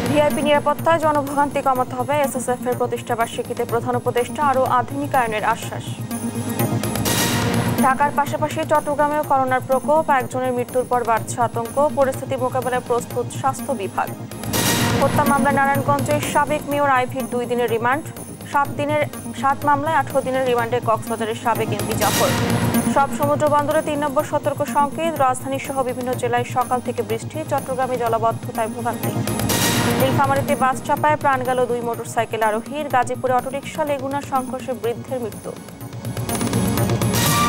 VIP নিরাপত্তায় জনভোগান্তি কমাতে হবে, এসএসএফ এর প্রতিষ্ঠাবার্ষিকীতে প্রধান উপদেষ্টা আরও আধুনিকায়নের আশ্বাস। ঢাকার পাশাপাশি চট্টগ্রামেও করোনার প্রকোপ, একজনের মৃত্যুর পর বাড়ছে আতঙ্ক, পরিস্থিতি মোকাবেলায় প্রস্তুত স্বাস্থ্য বিভাগ। হত্যা মামলায় নারায়ণগঞ্জের সাবেক মেয়র আইভীর 2 দিনের রিমান্ড, 7 মামলায় 18 দিনের রিমান্ডে কক্সবাজারের সাবেক এমপি জাফর। সব সমুদ্র বন্দরে 3 নম্বর সতর্ক সংকেত, রাজধানী সহ বিভিন্ন জেলায় সকাল থেকে বৃষ্টি, চট্টগ্রামে জলাবদ্ধতায় ভোগান্তি। নীলফামারীতে বাস চাপায় প্রাণ গেল 2 মোটরসাইকেল আরোহীর, গাজীপুরে অটোরিকশা লেগুনা সংঘর্ষে বৃদ্ধের মৃত্যু।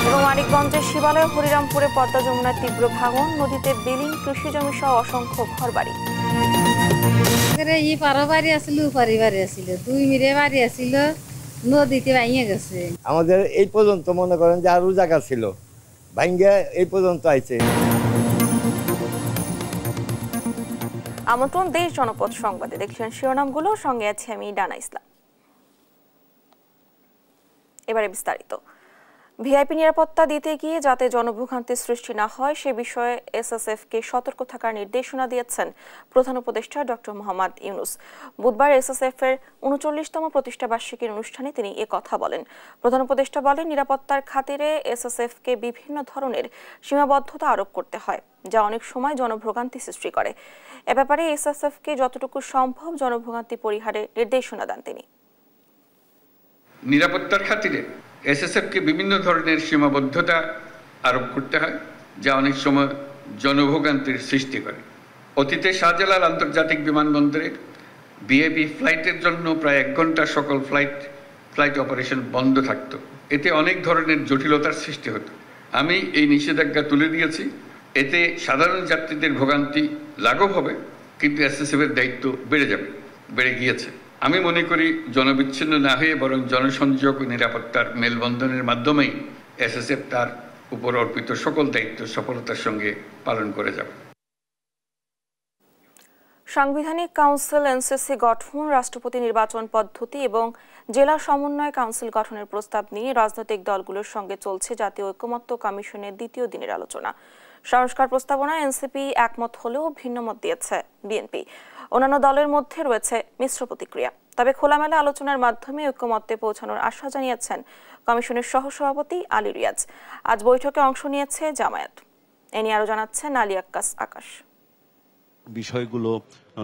এবং মানিকগঞ্জের শিবালয় হরিরামপুরে পদ্মা যমুনায় তীব্র ভাঙন, নদীতে বিলীন কৃষি জমি সহ অসংখ্য ঘরবাড়ি। আমাদের এই পর্যন্ত মনে করেন যে আরো জায়গা ছিল, ভাঙ্গা এই পর্যন্ত আইছে। আমন্ত্রণ দেশ জনপদ সংবাদে, দেখছেন শিরোনামগুলো, সঙ্গে আছে আমি ডানা ইসলাম। এবারে বিস্তারিত। ভিআইপি নিরাপত্তা দিতে গিয়ে যাতে জনভোগান্তির সৃষ্টি না হয় সে বিষয়ে এসএসএফকে সতর্ক থাকার নির্দেশনা দিয়েছেন প্রধান উপদেষ্টা ডক্টর মোহাম্মদ ইউনূস। বুধবার এসএসএফ এর 39তম প্রতিষ্ঠাবার্ষিকীর অনুষ্ঠানে তিনি কথা বলেন। প্রধান উপদেষ্টা বলেন, নিরাপত্তার খাতিরে এসএসএফকে বিভিন্ন ধরনের সীমাবদ্ধতা আরোপ করতে হয়, যা অনেক সময় জনভোগান্তি সৃষ্টি করে। এ ব্যাপারে এসএসএফকে যতটুকু সম্ভব জনভোগান্তি পরিহারে নির্দেশনা দেন তিনি। নিরাপত্তার খাতিরে এসএসএফকে বিভিন্ন ধরনের সীমাবদ্ধতা আরোপ করতে হয়, যা অনেক সময় জনভোগান্তির সৃষ্টি করে। অতীতে শাহজালাল আন্তর্জাতিক বিমানবন্দরে ভিআইপি ফ্লাইটের জন্য প্রায় 1 ঘন্টা সকল ফ্লাইট অপারেশন বন্ধ থাকত। এতে অনেক ধরনের জটিলতার সৃষ্টি হতো। আমি এই নিষেধাজ্ঞা তুলে দিয়েছি। এতে সাধারণ যাত্রীদের ভোগান্তি লাঘব হবে, কিন্তু এসএসএফের দায়িত্ব বেড়ে গিয়েছে। আমি মনে করি জনবিচ্ছিন্ন না হয়ে বরং জনসংযোগ ও নিরাপত্তার মেলবন্ধনের মাধ্যমেই এসএসএফ তার উপর অর্পিত সকল দায়িত্ব সফলতার সঙ্গে পালন করে যাবে। সাংবিধানিক কাউন্সিল এনসিসি গঠন, রাষ্ট্রপতি নির্বাচন পদ্ধতি এবং জেলা সমন্বয় কাউন্সিল গঠনের প্রস্তাব নিয়ে রাজনৈতিক দলগুলোর সঙ্গে চলছে জাতীয় ঐকমত্য কমিশনের 2য় দিনের আলোচনা। সংস্কার প্রস্তাবনায় এনসিপি একমত হলেও ভিন্ন মত দিয়েছে বিএনপি। অন্যান্য দলের মধ্যে রয়েছে মিশ্র প্রতিক্রিয়া। তবে খোলামেলা আলোচনার মাধ্যমে ঐকমত্যে পৌঁছানোর আশা জানিয়েছেন কমিশনের সহসভাপতি আলী রিয়াজ। আজ বৈঠকে অংশ নিয়েছে জামায়াত। এ নিয়ে আরো জানাচ্ছেন আলী আকাশ। বিষয়গুলো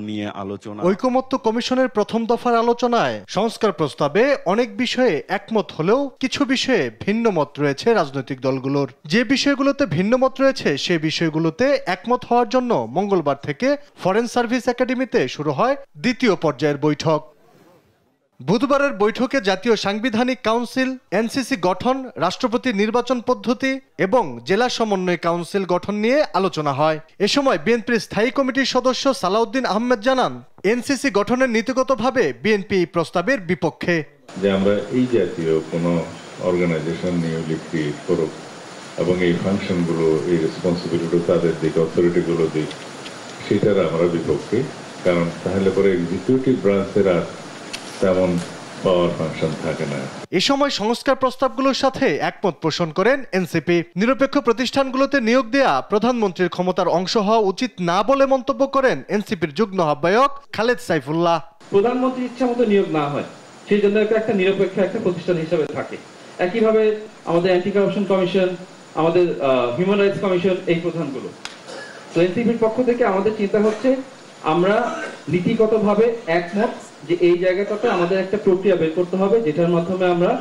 নিয়ে আলোচনা। ঐকমত্য কমিশনের প্রথম দফার আলোচনায় সংস্কার প্রস্তাবে অনেক বিষয়ে একমত হলেও কিছু বিষয়ে ভিন্ন মত রয়েছে রাজনৈতিক দলগুলোর। যে বিষয়গুলোতে ভিন্ন মত রয়েছে সে বিষয়গুলোতে একমত হওয়ার জন্য মঙ্গলবার থেকে ফরেন সার্ভিস একাডেমিতে শুরু হয় 2য় পর্যায়ের বৈঠক। বুধবারের বৈঠকে জাতীয় সাংবিধানিক কাউন্সিল, এনসিসি গঠন, রাষ্ট্রপতি নির্বাচন পদ্ধতি এবং জেলা সমন্বয় কাউন্সিল গঠন নিয়ে আলোচনা হয়। এ সময় বিএনপির স্থায়ী কমিটির সদস্য সালাউদ্দিন আহমেদ জানান, এনসিসি গঠনের নীতিগতভাবে বিএনপি এই প্রস্তাবের বিপক্ষে। যে আমরা এই জাতীয় কোনো অর্গানাইজেশন নিয়ে ক্রিয়েট করুক এবং এই ফাংশনগুলো, এই রেসপন্সিবিলিটি তাদের দিকে, অথরিটিগুলো দিক, সেটার আমরা বিপক্ষে। কারণ তাহলে পরে এক্সিকিউটিভ ব্রাঞ্চের আর তেমন পাওয়ার ফাংশন থাকে না। এ সময় সংস্কার প্রস্তাবগুলোর সাথে একমত পোষণ করেন এনসিপি। নিরপেক্ষ প্রতিষ্ঠানগুলোতে নিয়োগ দেয়া প্রধানমন্ত্রীর ক্ষমতার অংশ হওয়া উচিত না বলে মন্তব্য করেন এনসিপির যুগ্ম আহ্বায়ক খালেদ সাইফুল্লাহ। প্রধানমন্ত্রীর ইচ্ছা মতো নিয়োগ না হয়, সেই জন্য একটা নিরপেক্ষ একটা প্রতিষ্ঠান হিসেবে থাকে। একইভাবে আমাদের অ্যান্টি কারাপশন কমিশন, আমাদের হিউম্যান রাইটস কমিশন, এই প্রধানগুলো। তো এনসিপির পক্ষ থেকে আমাদের চিন্তা হচ্ছে আমরা নীতিগতভাবে একমত যে এই জায়গাটাতে আমাদের একটা প্রক্রিয়া বের করতে হবে, যেটার মাধ্যমে আমরা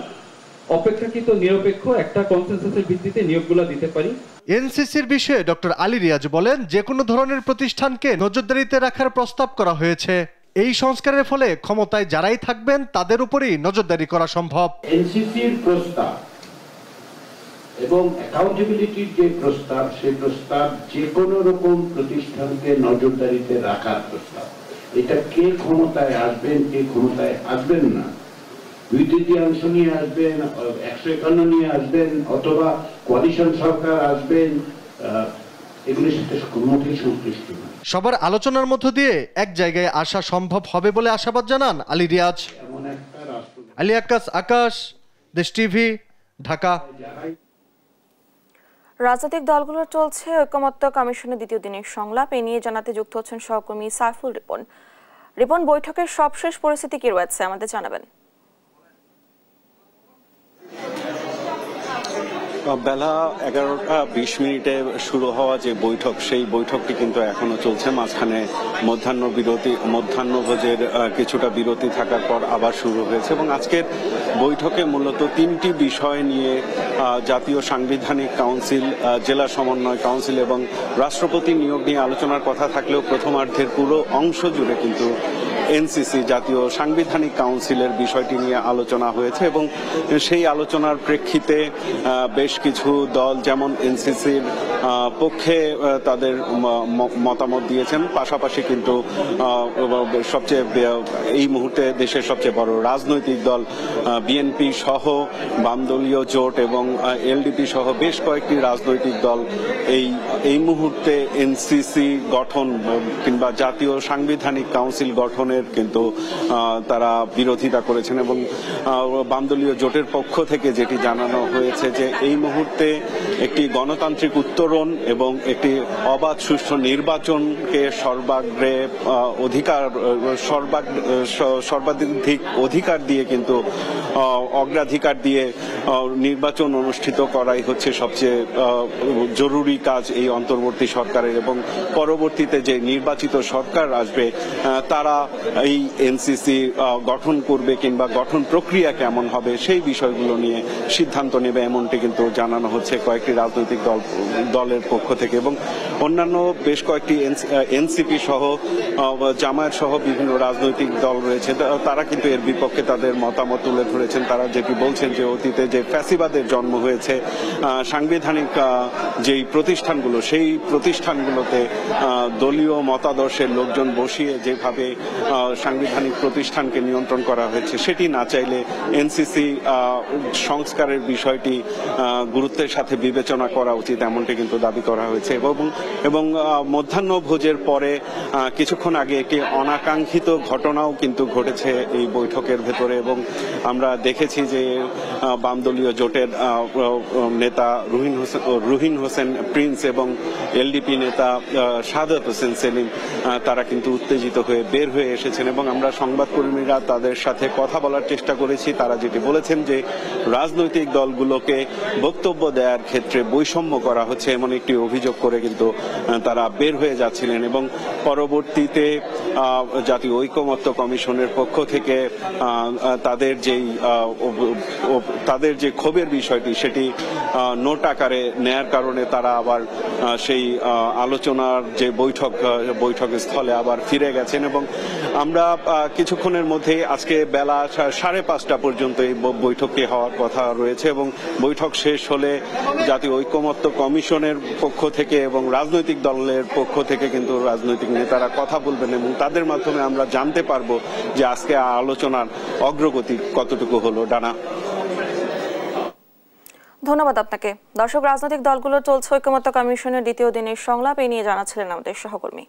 অপেক্ষাকৃত নিরপেক্ষ একটা কনসেনসাসের ভিত্তিতে নিয়োগগুলো দিতে পারি। এনসিসির বিষয়ে ডক্টর আলী রিয়াজ বলেন, যে কোনো ধরনের প্রতিষ্ঠানকে নজরদারিতে রাখার প্রস্তাব করা হয়েছে। এই সংস্কারের ফলে ক্ষমতায় যারাই থাকবেন তাদের উপরই নজরদারি করা সম্ভব। এনসিসির প্রস্তাব এবং অ্যাকাউন্টেবিলিটির যে প্রস্তাব, সেই প্রস্তাব যে কোনো রকম প্রতিষ্ঠানকে নজরদারিতে রাখার প্রস্তাব। এটা কে ক্ষমতায় আসবেন, কে ক্ষমতায় আসবেন না, 2/3 নিয়ে আসবেন, 151 নিয়ে আসবেন, অথবা কোয়ালিশন সরকার আসবেন, এগুলির সাথে কোনোটাই সংশ্লিষ্ট না। সবার আলোচনার মধ্য দিয়ে এক জায়গায় আসা সম্ভব হবে বলে আশাবাদ জানান আলী রিয়াজ। আলী আকাশ, দেশ টিভি, ঢাকা। রাজনৈতিক দলগুলোর চলছে ঐকমত্য কমিশনের দ্বিতীয় দিনের সংলাপ। এ নিয়ে জানাতে যুক্ত হচ্ছেন সহকর্মী সাইফুল রিপন। রিপন, বৈঠকের সবশেষ পরিস্থিতি কি রয়েছে আমাদের জানাবেন। বেলা 11:20 শুরু হওয়া যে বৈঠক, সেই বৈঠকটি কিন্তু এখনো চলছে। মাঝখানে মধ্যাহ্নভোজের কিছুটা বিরতি থাকার পর আবার শুরু হয়েছে এবং আজকের বৈঠকে মূলত 3টি বিষয় নিয়ে জাতীয় সাংবিধানিক কাউন্সিল, জেলা সমন্বয় কাউন্সিল এবং রাষ্ট্রপতি নিয়োগ নিয়ে আলোচনার কথা থাকলেও প্রথমার্ধের পুরো অংশ জুড়ে কিন্তু এনসিসি জাতীয় সাংবিধানিক কাউন্সিলের বিষয়টি নিয়ে আলোচনা হয়েছে এবং সেই আলোচনার প্রেক্ষিতে বেশ কিছু দল যেমন এনসিসির পক্ষে তাদের মতামত দিয়েছেন, পাশাপাশি কিন্তু সবচেয়ে এই মুহূর্তে দেশের সবচেয়ে বড় রাজনৈতিক দল বিএনপি সহ বামদলীয় জোট এবং এলডিপি সহ বেশ কয়েকটি রাজনৈতিক দল এই মুহূর্তে এনসিসি গঠন কিংবা জাতীয় সাংবিধানিক কাউন্সিল গঠনের কিন্তু তারা বিরোধিতা করেছেন এবং বামদলীয় জোটের পক্ষ থেকে যেটি জানানো হয়েছে যে এই মুহূর্তে একটি গণতান্ত্রিক উত্তরণ এবং একটি অবাধ সুষ্ঠু নির্বাচনকে সর্বাধিক অধিকার দিয়ে কিন্তু অগ্রাধিকার দিয়ে নির্বাচন অনুষ্ঠিত করাই হচ্ছে সবচেয়ে জরুরি কাজ এই অন্তর্বর্তী সরকারের এবং পরবর্তীতে যে নির্বাচিত সরকার আসবে তারা এই এনসিসি গঠন করবে কিংবা গঠন প্রক্রিয়া কেমন হবে সেই বিষয়গুলো নিয়ে সিদ্ধান্ত নেবে, এমনটি কিন্তু জানানো হচ্ছে কয়েকটি রাজনৈতিক দলের পক্ষ থেকে। এবং অন্যান্য বেশ কয়েকটি এনসিপি সহ জামায়াত সহ বিভিন্ন রাজনৈতিক দল রয়েছে, তারা কিন্তু এর বিপক্ষে তাদের মতামত তুলে ধরেছেন। তারা যেটি বলছেন যে অতীতে যে ফ্যাসিবাদের জন্ম হয়েছে, সাংবিধানিক যেই প্রতিষ্ঠানগুলো সেই প্রতিষ্ঠানগুলোতে দলীয় মতাদর্শের লোকজন বসিয়ে যেভাবে সাংবিধানিক প্রতিষ্ঠানকে নিয়ন্ত্রণ করা হয়েছে সেটি না চাইলে এনসিসি সংস্কারের বিষয়টি গুরুত্বের সাথে বিবেচনা করা উচিত, এমনটি কিন্তু দাবি করা হয়েছে। এবং মধ্যাহ্নভোজের পরে কিছুক্ষণ আগে একটি অনাকাঙ্ক্ষিত ঘটনাও কিন্তু ঘটেছে এই বৈঠকের ভেতরে এবং আমরা দেখেছি যে বামদলীয় জোটের নেতা রুহিন হোসেন প্রিন্স এবং এলডিপি নেতা সাদত হোসেন সেলিম তারা কিন্তু উত্তেজিত হয়ে বের হয়ে এসেছেন এবং আমরা সংবাদকর্মীরা তাদের সাথে কথা বলার চেষ্টা করেছি। তারা যেটি বলেছেন যে রাজনৈতিক দলগুলোকে বক্তব্য দেওয়ার ক্ষেত্রে বৈষম্য করা হচ্ছে এমন একটি অভিযোগ করে কিন্তু তারা বের হয়ে যাচ্ছিলেন এবং পরবর্তীতে জাতীয় ঐকমত্য কমিশনের পক্ষ থেকে তাদের যে ক্ষোভের বিষয়টি সেটি নোট আকারে নেয়ার কারণে তারা আবার সেই আলোচনার যে বৈঠক স্থলে আবার ফিরে গেছেন এবং আমরা কিছুক্ষণের মধ্যে আজকে বেলা 5:30 পর্যন্ত এই বৈঠকটি হওয়ার কথা রয়েছে এবং বৈঠক শেষ হলে জাতীয় ঐকমত্য কমিশনের পক্ষ থেকে এবং রাজনৈতিক দলের পক্ষ থেকে কিন্তু রাজনৈতিক নেতারা কথা বলবেন এবং তাদের মাধ্যমে আমরা জানতে পারবো যে আজকে আলোচনার অগ্রগতি কতটুকু হলো। ডানা, ধন্যবাদ আপনাকে। দর্শক, রাজনৈতিক দলগুলোর চলছে ঐকমত্য কমিশনের দ্বিতীয় দিনের সংলাপ, এই নিয়ে জানাচ্ছিলেন আমাদের সহকর্মী।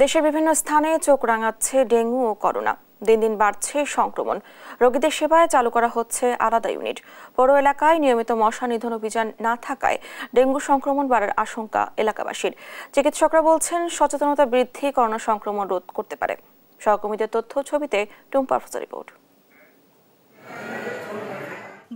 দেশের বিভিন্ন স্থানে চোখ রাঙাচ্ছে ডেঙ্গু ও করোনা। দিন দিন বাড়ছে সংক্রমণ। রোগীদের সেবায় চালু করা হচ্ছে আলাদা ইউনিট। পৌর এলাকায় নিয়মিত মশা নিধন অভিযান না থাকায় ডেঙ্গু সংক্রমণ বাড়ার আশঙ্কা এলাকাবাসীর। চিকিৎসকরা বলছেন সচেতনতা বৃদ্ধি করোনা সংক্রমণ রোধ করতে পারে। সহকর্মীদের তথ্য ছবিতে টুম্পা আফরোজা রিপোর্ট।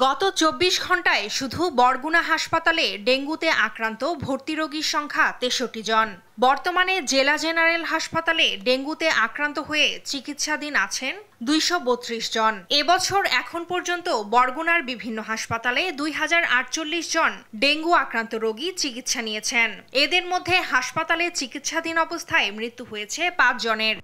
গত 24 ঘন্টায় শুধু বরগুনা হাসপাতালে ডেঙ্গুতে আক্রান্ত ভর্তি রোগীর সংখ্যা 63 জন। বর্তমানে জেলা জেনারেল হাসপাতালে ডেঙ্গুতে আক্রান্ত হয়ে চিকিৎসাধীন আছেন 232 জন। এবছর এখন পর্যন্ত বরগুনার বিভিন্ন হাসপাতালে 2048 জন ডেঙ্গু আক্রান্ত রোগী চিকিৎসা নিয়েছেন। এদের মধ্যে হাসপাতালে চিকিৎসাধীন অবস্থায় মৃত্যু হয়েছে 5 জনের।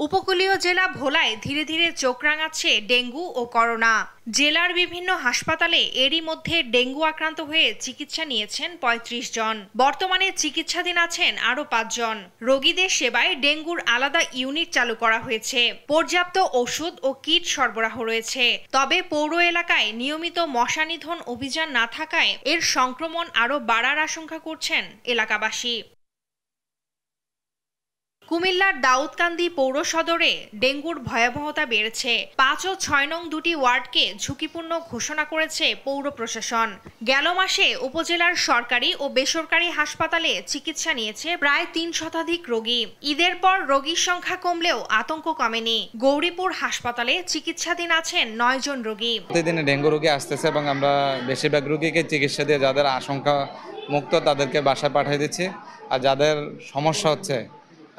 উপকূলীয় জেলা ভোলায় ধীরে ধীরে চোখ রাঙাচ্ছে ডেঙ্গু ও করোনা। জেলার বিভিন্ন হাসপাতালে এরই মধ্যে ডেঙ্গু আক্রান্ত হয়ে চিকিৎসা নিয়েছেন 35 জন। বর্তমানে চিকিৎসাধীন আছেন আরও 5 জন। রোগীদের সেবায় ডেঙ্গুর আলাদা ইউনিট চালু করা হয়েছে। পর্যাপ্ত ওষুধ ও কিট সরবরাহ রয়েছে। তবে পৌর এলাকায় নিয়মিত মশা নিধন অভিযান না থাকায় এর সংক্রমণ আরও বাড়ার আশঙ্কা করছেন এলাকাবাসী। কুমিল্লার দাউদকান্দি পৌর সদরে ডেঙ্গুর ভয়াবহতা বেড়েছে। ৫ ও ৬ নং দুটি ওয়ার্ডকে ঝুঁকিপূর্ণ ঘোষণা করেছে পৌর প্রশাসন। গেল মাসে উপজেলার সরকারি ও বেসরকারি হাসপাতালে চিকিৎসা নিয়েছে প্রায় ৩ শতাধিক রোগী। ঈদের পর রোগীর সংখ্যা কমলেও আতঙ্ক কমেনি। গৌরীপুর হাসপাতালে চিকিৎসাধীন আছেন ৯ জন রোগী। প্রতিদিনে ডেঙ্গু রোগী আসতেছে এবং আমরা বেশিরভাগ রোগীকে চিকিৎসা দিয়ে যাদের আশঙ্কা মুক্ত তাদেরকে বাসায় পাঠিয়ে দিচ্ছি, আর যাদের সমস্যা হচ্ছে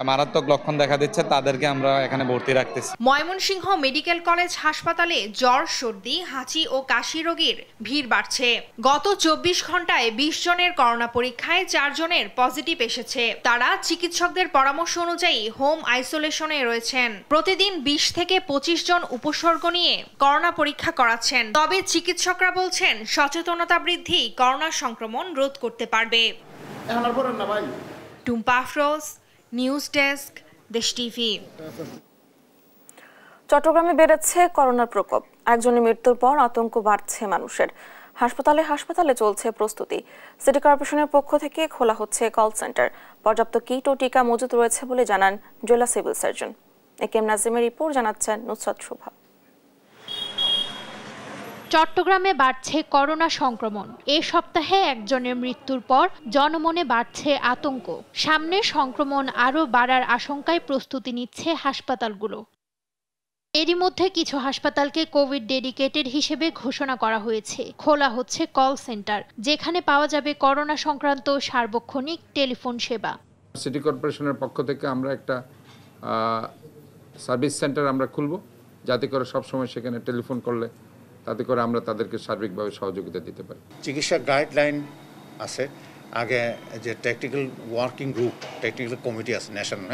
মারাত্মক লক্ষণ দেখা দিচ্ছে তাদেরকে আমরা এখানে ভর্তি রাখতেছি। ময়মনসিংহ মেডিকেল কলেজ হাসপাতালে জ্বর, সর্দি, হাঁচি ও কাশি রোগীর ভিড় বাড়ছে। গত ২৪ ঘন্টায় ২০ জনের করোনা পরীক্ষায় ৪ জনের পজিটিভ এসেছে। তারা চিকিৎসকদের পরামর্শ অনুযায়ী হোম আইসোলেশনে রয়েছেন। প্রতিদিন ২০ থেকে ২৫ জন উপসর্গ নিয়ে করোনা পরীক্ষা করাচ্ছেন। তবে চিকিৎসকরা বলছেন সচেতনতা বৃদ্ধি করোনা সংক্রমণ রোধ করতে পারবে। টুম্পা আফরোজ, নিউজ ডেস্ক, দেশ টিভি। চট্টগ্রামে বেড়েছে করোনার প্রকোপ। একজনের মৃত্যুর পর আতঙ্ক বাড়ছে মানুষের। হাসপাতালে চলছে প্রস্তুতি। সিটি কর্পোরেশনের পক্ষ থেকে খোলা হচ্ছে কল সেন্টার। পর্যাপ্ত কিট ও টিকা মজুত রয়েছে বলে জানান জেলা সিভিল সার্জন। একেম নাজিমের রিপোর্ট জানাচ্ছেন নুসরাত শোভা। চট্টগ্রামে বাড়ছে করোনা সংক্রমণ। এ সপ্তাহে একজনের মৃত্যুর পর জনমনে বাড়ছে আতঙ্ক। সামনে সংক্রমণ আরও বাড়ার আশঙ্কায় প্রস্তুতি নিচ্ছে হাসপাতালগুলো। এরই মধ্যে কিছু হাসপাতালকে কোভিড ডেডিকেটেড হিসেবে ঘোষণা করা হয়েছে। খোলা হচ্ছে কল সেন্টার, যেখানে পাওয়া যাবে করোনা সংক্রান্ত সার্বক্ষণিক টেলিফোন সেবা। সিটি কর্পোরেশনের পক্ষ থেকে আমরা একটা সার্ভিস সেন্টার আমরা খুলব, যাতে করে সবসময় সেখানে টেলিফোন করলে তাতে করে আমরা তাদেরকে সার্বিকভাবে সহযোগিতা দিতে পারি। চিকিৎসা গাইডলাইন আছে, আগে যে technical working group, technical committee আছে ন্যাশনাল,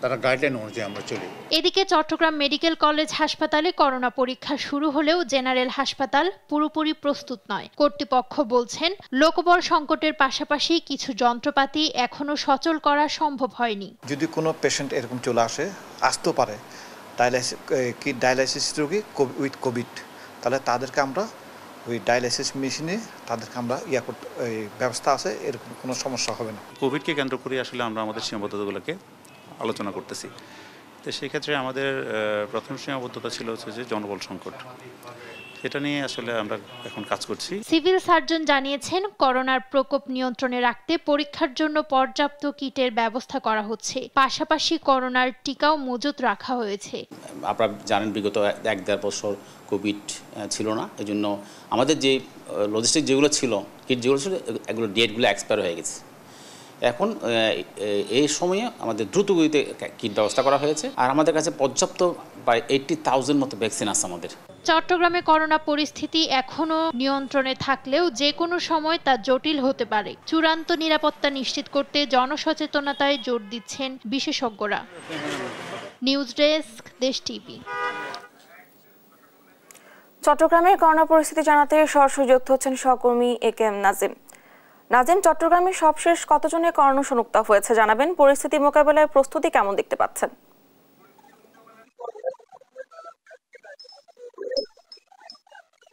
তারা গাইডলাইন অনুযায়ী আমরা চলি। এদিকে চট্টগ্রাম মেডিকেল কলেজ হাসপাতালে করোনা পরীক্ষা শুরু হলেও জেনারেল হাসপাতাল পুরোপুরি প্রস্তুত নয়। কর্তৃপক্ষ বলছেন লোকবল সংকটের পাশাপাশি কিছু যন্ত্রপাতি এখনো সচল করা সম্ভব হয়নি। যদি কোনো পেশেন্ট এরকম চলে আসতে পারে ডায়ালাইসিস রোগী উইথ কোভিড, তাহলে তাদেরকে আমরা ওই ডায়ালাইসিস মেশিনে তাদেরকে আমরা ব্যবস্থা আছে, এরকম কোনো সমস্যা হবে না। কোভিডকে কেন্দ্র করে আসলে আমরা আমাদের সীমাবদ্ধতাগুলোকে আলোচনা করতেছি। তো সেই ক্ষেত্রে আমাদের প্রথম সীমাবদ্ধতা ছিল হচ্ছে যে জনবল সংকট। এটা নিয়ে আসলে আমরা এখন কাজ করছি। সিভিল সার্জন জানিয়েছেন করোনার প্রকোপ নিয়ন্ত্রণে রাখতে পরীক্ষার জন্য পর্যাপ্ত কিটের ব্যবস্থা করা হচ্ছে। পাশাপাশি করোনার টিকাও মজুত রাখা হয়েছে। আপনারা জানেন বিগত ১-১.৫ বছর কোভিড ছিল না, এজন্য আমাদের যে লজিস্টিক যেগুলো ছিল, কিট যেগুলো ছিল, এগুলো ডেটগুলো এক্সপায়ার হয়ে গেছে। এখন এই সময়ে আমাদের দ্রুত গতিতে কিট ব্যবস্থা করা হয়েছে, আর আমাদের কাছে পর্যাপ্ত প্রায় 80,000 মতো ভ্যাকসিন আছে আমাদের। চট্টগ্রামে করোনা পরিস্থিতি এখনো নিয়ন্ত্রণে থাকলেও যে কোনো সময় তা জটিল হতে পারে। চূড়ান্ত নিরাপত্তা নিশ্চিত করতে জনসচেতনতায় জোর দিচ্ছেন বিশেষজ্ঞরা। নিউজ ডেস্ক, দেশ টিভি। চট্টগ্রামের করোনা পরিস্থিতি জানাতে সরাসরি যুক্ত হচ্ছেন সহকর্মী একেম নাজিম। নাজিম, চট্টগ্রামে সবশেষ কতজনের করোনা শনাক্ত হয়েছে জানাবেন। পরিস্থিতি মোকাবেলায় প্রস্তুতি কেমন দেখতে পাচ্ছেন?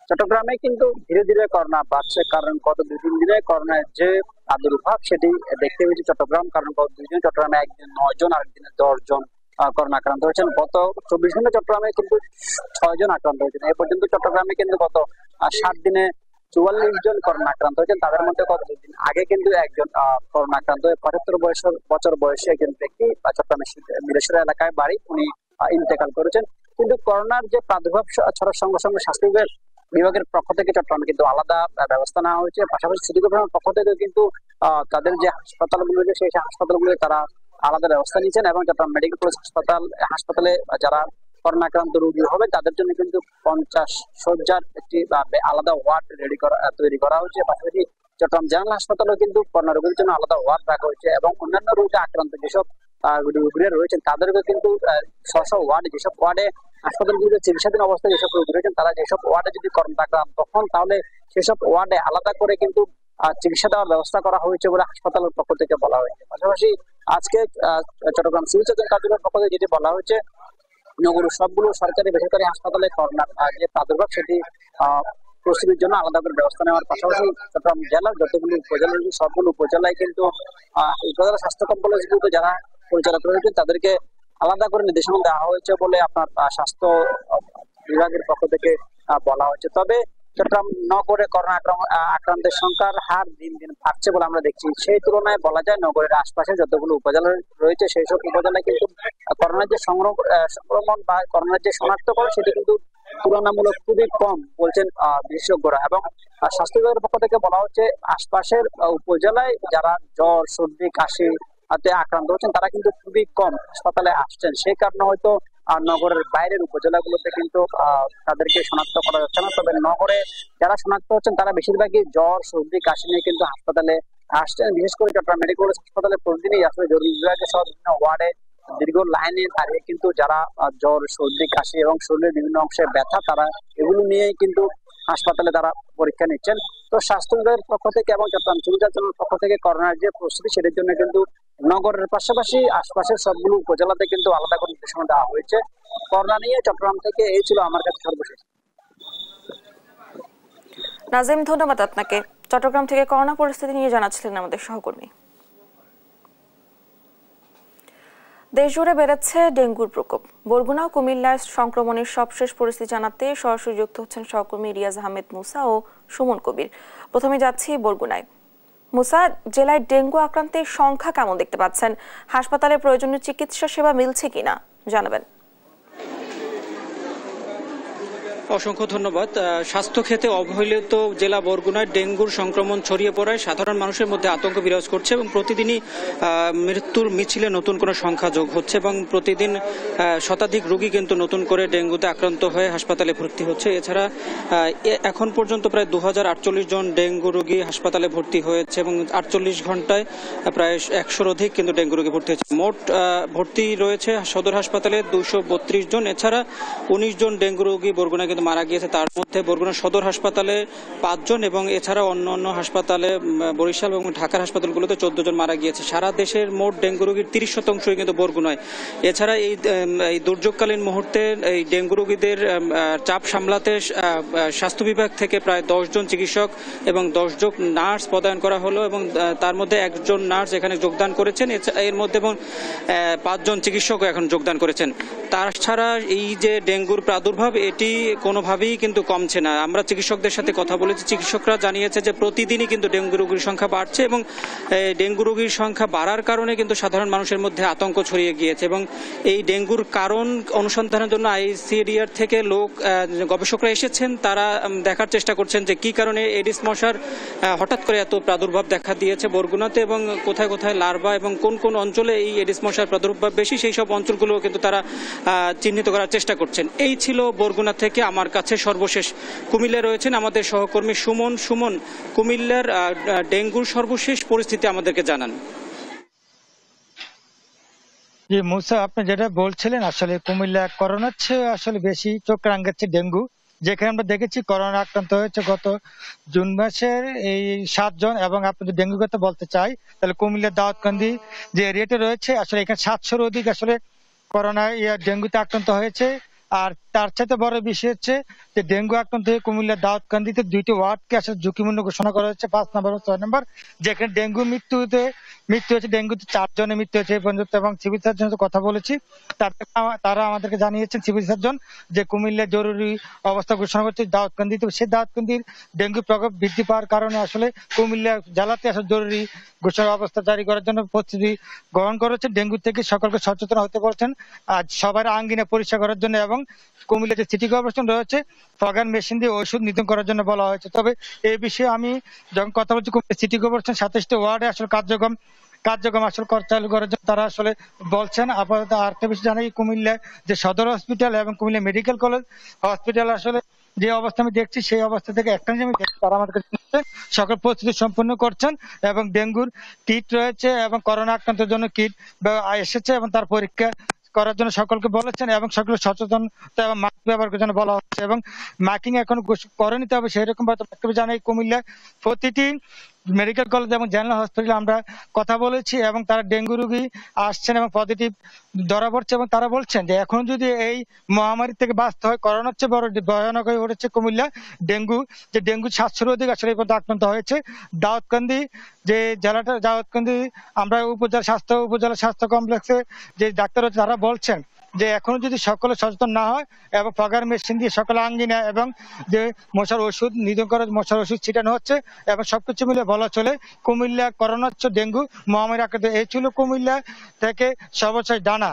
চট্টগ্রামে কিন্তু ধীরে ধীরে করোনা বাড়ছে, কারণ গত ২-৩ দিনে করোনার যে আবির্ভাব সেটি দেখতে পেয়েছে চট্টগ্রাম। কারণ গত ২ দিন চট্টগ্রামে একদিন ৯ জন, আরেকদিনে ১০ জন করোনা আক্রান্ত হয়েছেন। গত ২৪ ঘন্টা চট্টগ্রামে কিন্তু ৬ জন আক্রান্ত হয়েছেন। এ পর্যন্ত চট্টগ্রামে কিন্তু গত ৭ দিনে ৪৪ জন করোনা আক্রান্ত হয়েছেন। তাদের মধ্যে গত ২ দিন আগে কিন্তু একজন করোনা আক্রান্ত হয়ে ৭৫ বছর বয়সে একজন ব্যক্তি চট্টগ্রামের মিরেশ্বর এলাকায় বাড়ি, উনি ইন্তেকাল করেছেন। কিন্তু করোনার যে প্রাদুর্ভাব ছড়ার সঙ্গে সঙ্গে স্বাস্থ্য বিভাগের পক্ষ থেকে চট্টগ্রামে কিন্তু আলাদা ব্যবস্থা নেওয়া হয়েছে। পাশাপাশি সিটি কর্পোরেশনের পক্ষ থেকে কিন্তু তাদের যে হাসপাতালগুলো রয়েছে সেই হাসপাতালগুলো তারা আলাদা ব্যবস্থা নিয়েছেন, এবং চট্টগ্রাম মেডিকেল কলেজ হাসপাতালে যারা করোনা আক্রান্ত রোগী হবে তাদের জন্য কিন্তু 50 শয্যার একটি আলাদা ওয়ার্ড তৈরি করা হয়েছে। পাশাপাশি চট্টগ্রাম জেনারেল হাসপাতালেও কিন্তু করোনা রোগীর জন্য আলাদা ওয়ার্ড রাখা হয়েছে, এবং অন্যান্য রোগে আক্রান্ত যেসব রোগীরা রয়েছেন তাদেরকে কিন্তু ওয়ার্ডে, যেসব ওয়ার্ডে হাসপাতালগুলিতে চিকিৎসাধীন অবস্থায় যেসব রোগী রয়েছেন তারা যেসব ওয়ার্ডে যদি করোনা আক্রান্ত তখন তাহলে সেসব ওয়ার্ডে আলাদা করে কিন্তু চিকিৎসা দেওয়ার ব্যবস্থা করা হয়েছে বলে হাসপাতালের পক্ষ থেকে বলা হয়েছে। পাশাপাশি আজকে চট্টগ্রাম সিভিল সার্জন কার্যালয়ের পক্ষ থেকে যেটি বলা হয়েছে, নগরের সবগুলো সরকারি বেসরকারি হাসপাতালে করোনার যে প্রাদুর্ভাব সেটি প্রস্তুতির জন্য আলাদা করে ব্যবস্থা নেওয়ার পাশাপাশি চট্টগ্রাম জেলার যতগুলো উপজেলা রয়েছে সবগুলো উপজেলায় কিন্তু উপজেলা স্বাস্থ্য কমপ্লেক্সগুলোতে যারা পরিচালক রয়েছে তাদেরকে আলাদা করে নির্দেশনা দেওয়া হয়েছে বলে আপনার স্বাস্থ্য বিভাগের পক্ষ থেকে বলা হয়েছে। তবে চট্টগ্রাম নগরে করোনা আক্রান্তের সংখ্যার হার দিন দিন বাড়ছে বলে আমরা দেখছি। সেই তুলনায় বলা যায় নগরের আশপাশে যতগুলো উপজেলা রয়েছে সেই সব উপজেলায় কিন্তু করোনার যে সংক্রমণ বা করোনার যে শনাক্তকরণ সেটি কিন্তু তুলনামূলক খুবই কম বলছেন বিশেষজ্ঞরা। এবং স্বাস্থ্য বিভাগের পক্ষ থেকে বলা হচ্ছে আশপাশের উপজেলায় যারা জ্বর সর্দি কাশি আক্রান্ত হচ্ছেন তারা কিন্তু খুবই কম হাসপাতালে আসছেন। সেই কারণে হয়তো নগরের বাইরের উপজেলাগুলোতে কিন্তু তাদেরকে শনাক্ত করা যাচ্ছে না। তবে নগরে যারা শনাক্ত হচ্ছেন তারা বেশিরভাগই জ্বর সর্দি কাশি নিয়ে কিন্তু হাসপাতালে আসছেন। বিশেষ করে চট্টগ্রাম মেডিকেল কলেজ হাসপাতালে প্রতিদিনই আসলে জরুরি বিভাগের সহ বিভিন্ন ওয়ার্ডে দীর্ঘ লাইনে দাঁড়িয়ে কিন্তু যারা জ্বর সর্দি কাশি এবং শরীরের বিভিন্ন অংশে ব্যথা তারা এগুলো নিয়েই কিন্তু হাসপাতালে তারা পরীক্ষা নিচ্ছেন। তো স্বাস্থ্য বিভাগের পক্ষ থেকে এবং চট্টগ্রাম সিভিল সার্জনের পক্ষ থেকে করোনার যে প্রস্তুতি সেটার জন্য কিন্তু নগরের পাশাপাশি আশপাশের সবগুলো উপজেলাতে কিন্তু আলাদা করে নির্দেশনা দেওয়া হয়েছে। করোনা নিয়ে চট্টগ্রাম থেকে এই ছিল আমার কাছে সর্বশেষ। নাজিম, ধন্যবাদ আপনাকে। চট্টগ্রাম থেকে করোনা পরিস্থিতি নিয়ে জানাচ্ছিলেন আমাদের সহকর্মী। দেশজুড়ে বেড়েছে ডেঙ্গুর প্রকোপ। বরগুনা ও কুমিল্লার সংক্রমণের সবশেষ পরিস্থিতি জানাতে সরাসরি যুক্ত হচ্ছেন সহকর্মী রিয়াজ আহমেদ মুসা ও সুমন কবির। প্রথমে যাচ্ছি বরগুনায়। মুসা, জেলায় ডেঙ্গু আক্রান্তের সংখ্যা কেমন দেখতে পাচ্ছেন? হাসপাতালে প্রয়োজনীয় চিকিৎসা সেবা মিলছে কিনা জানাবেন। অসংখ্য ধন্যবাদ। স্বাস্থ্য ক্ষেত্রে অবহেলিত জেলা বরগুনায় ডেঙ্গুর সংক্রমণ ছড়িয়ে পড়ায় সাধারণ মানুষের মধ্যে আতঙ্ক বিরাজ করছে এবং প্রতিদিনই মৃত্যুর মিছিলে নতুন কোনো সংখ্যা যোগ হচ্ছে এবং প্রতিদিন শতাধিক রোগী কিন্তু নতুন করে ডেঙ্গুতে আক্রান্ত হয়ে হাসপাতালে ভর্তি হচ্ছে। এছাড়া এখন পর্যন্ত প্রায় 2048 জন ডেঙ্গু রোগী হাসপাতালে ভর্তি হয়েছে এবং 48 ঘন্টায় প্রায় 100-র অধিক কিন্তু ডেঙ্গু রোগী ভর্তি হয়েছে। মোট ভর্তি রয়েছে সদর হাসপাতালে 232 জন। এছাড়া 19 জন ডেঙ্গু রোগী বরগুনা মারা গিয়েছে। তার মধ্যে বরগুনা সদর হাসপাতালে 5 জন এবং এছাড়া অন্য হাসপাতালে বরিশাল এবং ঢাকার হাসপাতালগুলোতে 14 জন মারা গিয়েছে। সারা দেশের মোট ডেঙ্গু রোগীর 30% কিন্তু বরগুনায়। এছাড়া এই দুর্যোগকালীন মুহূর্তে এই ডেঙ্গু রোগীদের চাপ সামলাতে স্বাস্থ্য বিভাগ থেকে প্রায় 10 জন চিকিৎসক এবং 10 জন নার্স পদায়ন করা হলো এবং তার মধ্যে 1 জন নার্স এখানে যোগদান করেছেন। এর মধ্যে এবং 5 জন চিকিৎসকও এখন যোগদান করেছেন। তাছাড়া এই যে ডেঙ্গুর প্রাদুর্ভাব এটি কোনোভাবেই কিন্তু কমছে না। আমরা চিকিৎসকদের সাথে কথা বলেছি, চিকিৎসকরা জানিয়েছে যে প্রতিদিনই কিন্তু ডেঙ্গু রোগীর সংখ্যা বাড়ছে এবং ডেঙ্গু রোগীর সংখ্যা বাড়ার কারণে কিন্তু সাধারণ মানুষের মধ্যে আতঙ্ক ছড়িয়ে গিয়েছে এবং এই ডেঙ্গুর কারণ অনুসন্ধানের জন্য আইসিডিআর থেকে গবেষকরা এসেছেন। তারা দেখার চেষ্টা করছেন যে কি কারণে এডিস মশার হঠাৎ করে এত প্রাদুর্ভাব দেখা দিয়েছে বরগুনাতে এবং কোথায় কোথায় লার্ভা এবং কোন কোন অঞ্চলে এই এডিস মশার প্রাদুর্ভাব বেশি সেই সব অঞ্চলগুলো কিন্তু তারা চিহ্নিত করার চেষ্টা করছেন। এই ছিল বরগুনা থেকে আমার কাছে সর্বশেষ। কুমিল্লায় রয়েছেন আমাদের সহকর্মী সুমন। সুমন, কুমিল্লার ডেঙ্গুর সর্বশেষ পরিস্থিতি আমাদেরকে জানান। জি মুসা, আপনি যেটা বলছিলেন আসলে কুমিল্লা করোনার চেয়ে আসলে বেশি চোখ রাঙাচ্ছে ডেঙ্গু। যেখানে আমরা দেখেছি করোনা আক্রান্ত হয়েছে গত জুন মাসের এই 7 জন এবং আপনি যদি ডেঙ্গুর কথা বলতে চাই তাহলে কুমিল্লার দাউদকান্দি যে এরিয়াতে রয়েছে আসলে এখানে 700-র অধিক আসলে করোনা ডেঙ্গুতে আক্রান্ত হয়েছে। আর তার চাইতে বড় বিষয় হচ্ছে যে ডেঙ্গু আক্রান্ত হয়ে কুমিল্লার দাউদকান্দিতে 2টি ওয়ার্ডকে আসলে ঝুঁকিপূর্ণ ঘোষণা করা হয়েছে, 5 নম্বর ও 6 নম্বর, যেখানে ডেঙ্গু মৃত্যু হয়েছে। ডেঙ্গুতে 4 জনের মৃত্যু হয়েছে এই পর্যন্ত এবং সিভিল সার্জনের সাথে কথা বলেছি। তারা আমাদেরকে জানিয়েছেন সিভিল সার্জন যে কুমিল্লার জরুরি অবস্থা ঘোষণা করছে দাউদকান্দিতে। সেই দাউদকান্দির ডেঙ্গু প্রকোপ বৃদ্ধি পাওয়ার কারণে আসলে কুমিল্লা জেলাতে আসলে জরুরি ঘোষণা অবস্থা জারি করার জন্য প্রস্তুতি গ্রহণ করেছেন। ডেঙ্গু থেকে সকলকে সচেতন হতে বলছেন আজ সবার আঙ্গিনা পরীক্ষা করার জন্য এবং কুমিল্লা যে সিটি কর্পোরেশন রয়েছে ফগান মেশিন দিয়ে ওষুধ নিধন করার জন্য বলা হয়েছে। তবে এই বিষয়ে আমি যখন কথা বলছি কুমিল্লা সিটি কর্পোরেশন 27টি ওয়ার্ডে আসলে কার্যক্রম আসলে চালু করার জন্য তারা আসলে বলছেন। আপাতত আরেকটা বিষয় জানাই, কুমিল্লা যে সদর হসপিটাল এবং কুমিল্লা মেডিকেল কলেজ হসপিটাল আসলে যে অবস্থা আমি দেখছি সেই অবস্থা থেকে একটা আমি দেখছি তারা আমাদের সকল প্রস্তুতি সম্পূর্ণ করছেন এবং ডেঙ্গুর কিট রয়েছে এবং করোনা আক্রান্তের জন্য কিট এসেছে এবং তার পরীক্ষা করার জন্য সকলকে বলেছেন এবং সকলের সচেতনতা এবং মাস্ক ব্যবহার করার জন্য বলা হচ্ছে এবং মার্কিং এখন করেনি। তবে সেই রকম বক্তব্য জানাই কুমিল্লা প্রতিটি মেডিকেল কলেজ এবং জেনারেল হসপিটালে আমরা কথা বলেছি এবং তারা ডেঙ্গু রোগী আসছেন এবং পজিটিভ ধরা পড়ছে এবং তারা বলছেন যে এখন যদি এই মহামারী থেকে বাঁচতে হয়, করোনার চেয়ে বড় ভয়ানক হয়ে উঠেছে কুমিল্লা ডেঙ্গু, যে ডেঙ্গু 700 অধিক আসলে এই পর্যন্ত আক্রান্ত হয়েছে। দাউদকান্দি যে জেলাটা, দাউদকান্দি আমরা উপজেলা স্বাস্থ্য কমপ্লেক্সে যে ডাক্তার হচ্ছে তারা বলছেন যে এখনো যদি সকলে সচেতন না হয় এবং ফগার মেশিন দিয়ে সকলে আঙ্গিনা এবং যে মশার ওষুধ নিধন করার মশার ওষুধ ছিটানো হচ্ছে এবং সবকিছু মিলে বলা চলে কুমিল্লা করোনা ডেঙ্গু মহামারী আক্রান্ত। এই ছিল কুমিল্লা থেকে সর্বশেষ ডানা।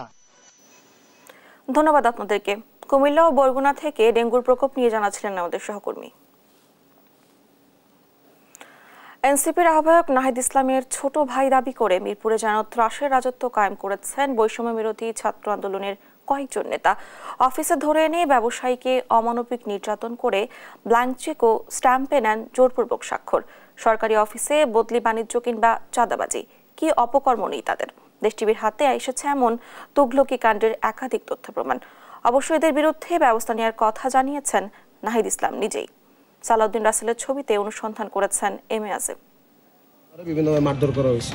ধন্যবাদ আপনাদেরকে। কুমিল্লা ও বরগুনা থেকে ডেঙ্গুর প্রকোপ নিয়ে জানাচ্ছিলেন আমাদের সহকর্মী। এনসিপির আহ্বায়ক নাহিদ ইসলামের ছোট ভাই দাবি করে মিরপুরে যেন ত্রাসের রাজত্ব কায়েম করেছেন বৈষম্য বিরোধী ছাত্র আন্দোলনের কয়েকজন নেতা। অফিসে ধরে এনে ব্যবসায়ীকে অমানবিক নির্যাতন করে ব্ল্যাঙ্ক চেক ও স্ট্যাম্পে নেন জোরপূর্বক স্বাক্ষর। সরকারি অফিসে বদলি বাণিজ্য কিংবা চাঁদাবাজি, কি অপকর্ম নেই তাদের। দেশ টিভির হাতে এসেছে এমন তুগলকি কাণ্ডের একাধিক তথ্য প্রমাণ। অবশ্য এদের বিরুদ্ধে ব্যবস্থা নেওয়ার কথা জানিয়েছেন নাহিদ ইসলাম নিজেই। সালাউদ্দিন রাসেলের ছবিতে অনুসন্ধান করেছেন এম এ আজিম। বিভিন্নভাবে মারধর করা হয়েছে।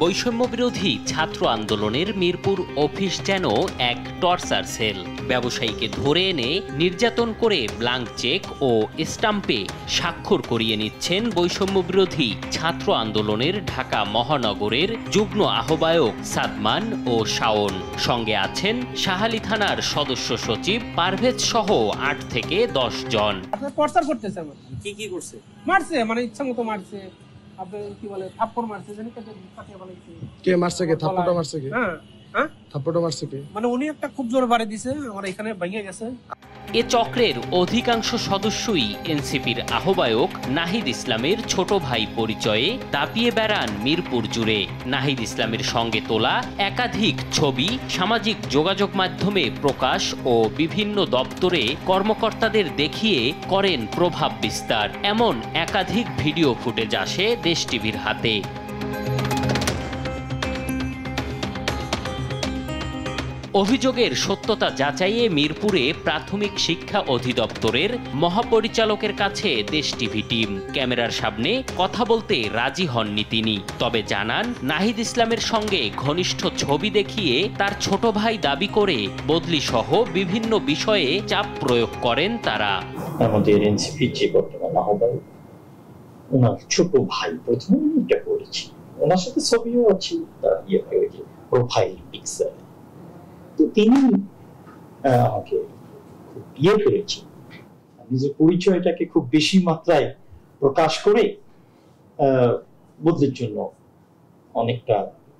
বৈষম্য বিরোধী ছাত্র আন্দোলনের মিরপুর অফিস যেন এক টর্চার সেল। ব্যবসায়ীকে ধরে এনে নির্যাতন করে ব্ল্যাঙ্ক চেক ও স্টাম্পে স্বাক্ষর করিয়ে নিচ্ছেন বৈষম্য বিরোধী ছাত্র আন্দোলনের ঢাকা মহানগরের যুগ্ম আহ্বায়ক সাদমান ও শাওন। সঙ্গে আছেন শাহালী থানার সদস্য সচিব পারভেজ সহ 8 থেকে 10 জন। টর্চার করতেছে। কি কি করছে? মারছে, মানে ইচ্ছা মতো মারছে। আপনি কি বলে থাপ্পড় মারছে, জানি কত কাটিয়ে বলেছে। কে মারছে? কে থাপ্পড়টা মারছে? কে থাপ্পড়টা মারছে? কে মানে উনি একটা খুব জোরে বাড়ি দিছে, আমার এখানে ভেঙে গেছে। এ চক্রের অধিকাংশ সদস্যই এনসিপির আহ্বায়ক নাহিদ ইসলামের ছোট ভাই পরিচয়ে দাপিয়ে বেড়ান মিরপুর জুড়ে। নাহিদ ইসলামের সঙ্গে তোলা একাধিক ছবি সামাজিক যোগাযোগ মাধ্যমে প্রকাশ ও বিভিন্ন দপ্তরে কর্মকর্তাদের দেখিয়ে করেন প্রভাব বিস্তার। এমন একাধিক ভিডিও ফুটেজ আসে দেশ টিভির হাতে। অভিযোগের সত্যতা যাচাইয়ে মিরপুরে প্রাথমিক শিক্ষা অধিদপ্তরের মহাপরিচালকের কাছে দেশ টিভি টিম। ক্যামেরার সামনে কথা বলতে রাজি হননি তিনি, তবে জানান নাহিদ ইসলামের সঙ্গে ঘনিষ্ঠ ছবি দেখিয়ে তার ছোট ভাই দাবি করে বদলি সহ বিভিন্ন বিষয়ে চাপ প্রয়োগ করেন তারা। আমাদের এনসিপির যে বর্তমান আহ্বায়ক, ওনার ছোট ভাই প্রথমে এটা করেছি, ওনার সাথে ছবিও আছে, তার প্রোফাইল পিকচার। তো তিনি আমাকে খুব বিয়ে করেছেন, নিজের পরিচয়টাকে খুব বেশি মাত্রায় প্রকাশ করে বদলের জন্য অনেকটা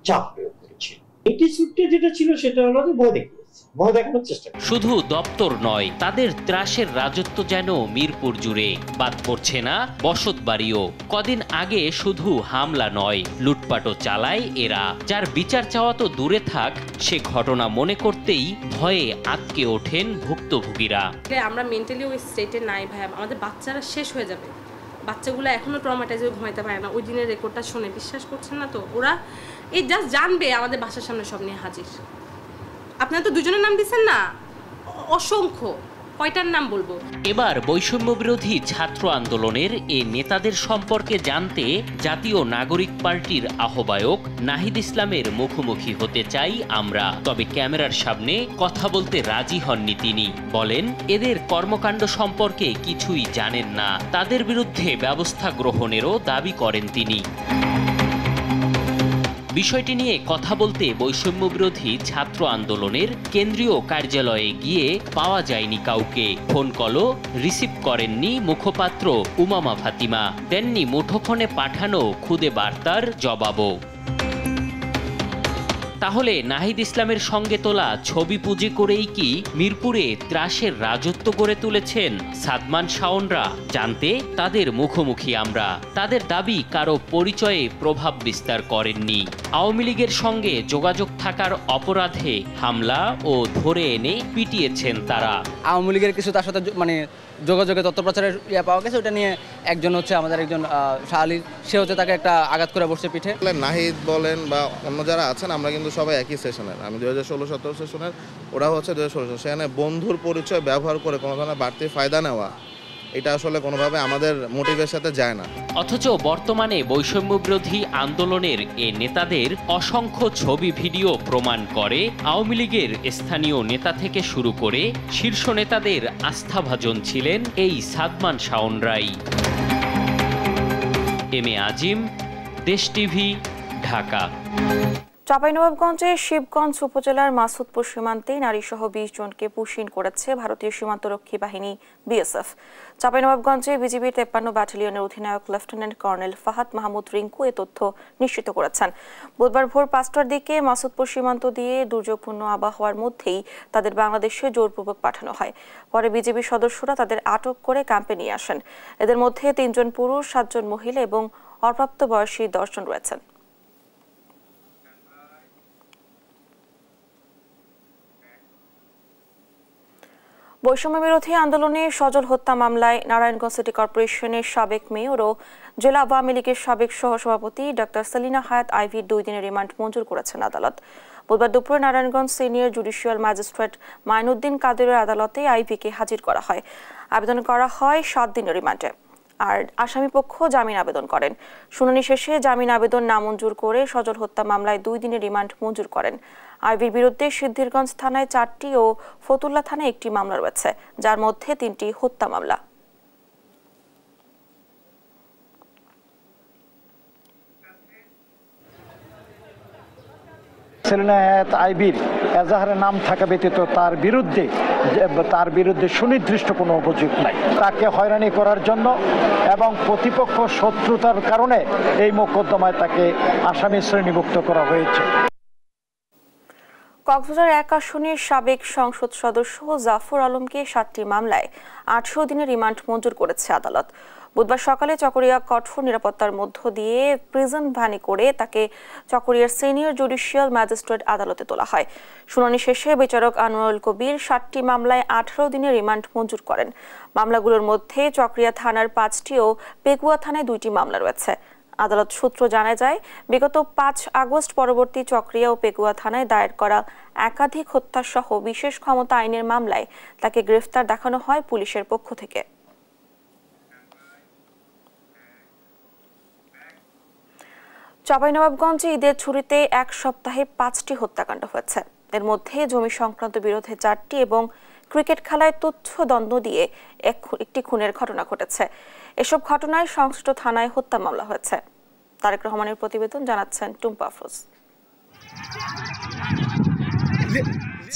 চাপ প্রয়োগ করেছিল। এটি সূত্রে যেটা ছিল সেটা হলো যে ভয় দেখিয়েছে, ভয় দেখানোর চেষ্টা। শুধু দপ্তর নয়, তাদের ত্রাসের রাজত্ব যেন মিরপুর জুড়ে। বাদ পড়ছে না বসত বাড়িও। কদিন আগে শুধু হামলা নয়, লুটপাটও চালায় এরা, যার বিচার চাওয়া তো দূরে থাক, সে ঘটনা মনে করতেই ভয়ে আটকে ওঠেন ভুক্তভোগীরা। আমরা মেন্টালি ওই স্টেটে নাই ভাই, আমাদের বাচ্চারা শেষ হয়ে যাবে। বাচ্চাগুলো এখনো ট্রমাটাইজ হয়ে ঘুমাইতে পারে না। ওই দিনের রেকর্ডটা শুনে বিশ্বাস করছেন না তো, ওরা এই জাস্ট জানবে আমাদের বাসার সামনে সব নিয়ে হাজির। আপনারা তো দুজনের নাম দিচ্ছেন না, অসংখ্য, কয়টার নাম বলবো। এবার বৈষম্য বিরোধী ছাত্র আন্দোলনের এই নেতাদের সম্পর্কে জানতে জাতীয় নাগরিক পার্টির আহ্বায়ক নাহিদ ইসলামের মুখোমুখি হতে চাই আমরা। তবে ক্যামেরার সামনে কথা বলতে রাজি হননি তিনি। বলেন এদের কর্মকাণ্ড সম্পর্কে কিছুই জানেন না, তাদের বিরুদ্ধে ব্যবস্থা গ্রহণেরও দাবি করেন তিনি। বিষয়টি নিয়ে কথা বলতে বৈষম্য বিরোধী ছাত্র আন্দোলনের কেন্দ্রীয় কার্যালয়ে গিয়ে পাওয়া যায়নি কাউকে। ফোন কলও রিসিভ করেননি মুখপাত্র উমামা ফাতিমা, দেননি মুঠোফোনে পাঠানো খুদে বার্তার জবাবও। তাহলে নাহিদ ইসলামের সঙ্গে তোলা ছবি পুঁজি করেই কি মিরপুরে ত্রাসের রাজত্ব গড়ে তুলেছেন সাদমান শাওনরা? জানতে তাদের মুখোমুখি আমরা। তাদের দাবি কারো পরিচয়ে প্রভাব বিস্তার করেননি। আওয়ামী লীগের সঙ্গে যোগাযোগ থাকার অপরাধে হামলা ও ধরে এনে পিটিয়েছেন তারা। আওয়ামী লীগের কিছু তার সাথে মানে যোগাযোগে তথ্য প্রচারের পাওয়া গেছে, ওটা নিয়ে একজন হচ্ছে আমাদের একজন শাহালী, সে হচ্ছে তাকে একটা আঘাত করে বসছে পিঠে। নাহিদ বলেন বা অন্য যারা আছেন, আমরা কিন্তু সবাই একই সেশনের। আমি 2016-17 সেশনের, ওরা হচ্ছে 2016। সেখানে বন্ধুর পরিচয় ব্যবহার করে কোনো ধরনের বাড়তি ফায়দা নেওয়া, এটা আসলে কোনোভাবে আমাদের মোটিভের সাথে যায় না। অথচ বর্তমানে বৈষম্য বিরোধী আন্দোলনের এ নেতাদের অসংখ্য ছবি ভিডিও প্রমাণ করে আওয়ামী লীগের স্থানীয় নেতা থেকে শুরু করে শীর্ষ নেতাদের আস্থাভাজন ছিলেন এই সাদমান শাওনরাই। এম এ আজিম, দেশ টিভি, ঢাকা। চাঁপাইনবাবগঞ্জের শিবগঞ্জ উপজেলার মাসুদপুর সীমান্তে নারীসহ 20 জনকে পুশিন করেছে ভারতীয় সীমান্তরক্ষী বাহিনী বিএসএফ। চাঁপাইনবাবগঞ্জে বিজিবির 53 ব্যাটালিয়নের অধিনায়ক লেফটেন্যান্ট কর্নেল ফাহাদ মাহমুদ রিঙ্কু এ তথ্য নিশ্চিত করেছেন। বুধবার ভোর 5টার দিকে মাসুদপুর সীমান্ত দিয়ে দুর্যোগপূর্ণ আবহাওয়ার মধ্যেই তাদের বাংলাদেশে জোরপূর্বক পাঠানো হয়। পরে বিজিবি সদস্যরা তাদের আটক করে ক্যাম্পে নিয়ে আসেন। এদের মধ্যে 3 জন পুরুষ, 7 জন মহিলা এবং অপ্রাপ্তবয়স্ক 10 জন রয়েছেন। বৈষম্য বিরোধী আন্দোলনে সজল হত্যা মামলায় নারায়ণগঞ্জ সিটি কর্পোরেশনের সাবেক মেয়র ও জেলা আওয়ামী লীগের সাবেক সহসভাপতি ডক্টর সেলিনা হায়াত আইভির 2 দিনের রিমান্ড মঞ্জুর করেছেন আদালত। বুধবার দুপুরে Narayanganj senior judicial magistrate Mainuddin কাদেরের আদালতে আইভিকে হাজির করা হয়। আবেদন করা হয় 7 দিনের রিমান্ডে। আর আসামিপক্ষ জামিন আবেদন করেন। শুনানি শেষে জামিন আবেদন নামঞ্জুর করে সজল হত্যা মামলায় 2 দিনের রিমান্ড মঞ্জুর করেন। আইভির বিরুদ্ধে সিদ্ধিরগঞ্জ থানায় 4টি ও ফতুল্লা থানায় 1টি মামলা রয়েছে, যার মধ্যে 3টি হত্যা মামলা। সেলিনা হায়াত আইভির এজাহারে নাম থাকা ব্যতীত তার বিরুদ্ধে সুনির্দিষ্ট কোনো অভিযোগ নাই। তাকে হয়রানি করার জন্য এবং প্রতিপক্ষ শত্রুতার কারণে এই মোকদ্দমায় তাকে আসামি শ্রেণীভুক্ত করা হয়েছে। কক্সবাজার 1 আসনের সাবেক সংসদ সদস্য জাফর আলমকে 7টি মামলায় 18 দিনের রিমান্ড মঞ্জুর করেছে আদালত। বুধবার সকালে চকরিয়া কঠোর নিরাপত্তার মধ্য দিয়ে প্রিজন ভ্যানে করে তাকে চকরিয়ার সিনিয়র জুডিশিয়াল ম্যাজিস্ট্রেট আদালতে তোলা হয়। শুনানি শেষে বিচারক আনোয়ারুল কবির 7টি মামলায় 18 দিনের রিমান্ড মঞ্জুর করেন। মামলাগুলোর মধ্যে চকরিয়া থানার 5টি ও পেকুয়া থানায় 2টি মামলা রয়েছে। আদালত সূত্র জানা যায়, বিগত 5 আগস্ট পরবর্তী চকরিয়া ও পেকুয়া থানায় দায়ের করা একাধিক হত্যাসহ বিশেষ ক্ষমতা আইনের মামলায় তাকে গ্রেফতার দেখানো হয় পুলিশের পক্ষ থেকে। চাঁপাইনবাবগঞ্জে ঈদের ছুটিতে 1 সপ্তাহে 5টি হত্যাকাণ্ড হয়েছে। এর মধ্যে জমি সংক্রান্ত বিরোধে 4টি এবং ক্রিকেট খেলায় তুচ্ছ দ্বন্দ্ব দিয়ে একটি খুনের ঘটনা ঘটেছে। এসব ঘটনায় সংশ্লিষ্ট থানায় হত্যা মামলা হয়েছে। তারেক রহমানের প্রতিবেদন, জানাচ্ছেন টুম্পা আফরোজ।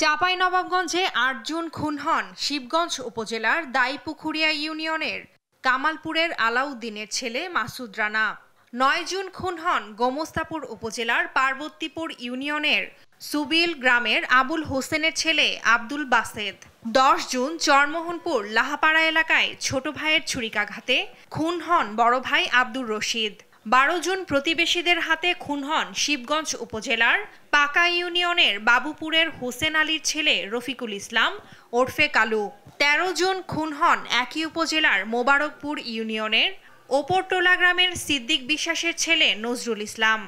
চাঁপাইনবাবগঞ্জে 8 জুন খুন হন শিবগঞ্জ উপজেলার দাইপুখুরিয়া ইউনিয়নের কামালপুরের আলাউদ্দিনের ছেলে মাসুদ রানা। 9 জুন খুন হন গোমস্তাপুর উপজেলার পার্বতীপুর ইউনিয়নের সুবিল গ্রামের আবুল হোসেনের ছেলে আব্দুল বাসেদ। 10 জুন চরমোহনপুর লাহাপাড়া এলাকায় ছোট ভাইয়ের ছুরিকাঘাতে খুন হন বড় ভাই আব্দুর রশিদ। 12 জুন প্রতিবেশীদের হাতে খুন হন শিবগঞ্জ উপজেলার পাকা ইউনিয়নের বাবুপুরের হোসেন আলীর ছেলে রফিকুল ইসলাম ওরফে কালু। 13 জুন খুন হন একই উপজেলার মোবারকপুর ইউনিয়নের ওপরটোলা গ্রামের সিদ্দিক বিশ্বাসের ছেলে নজরুল ইসলাম।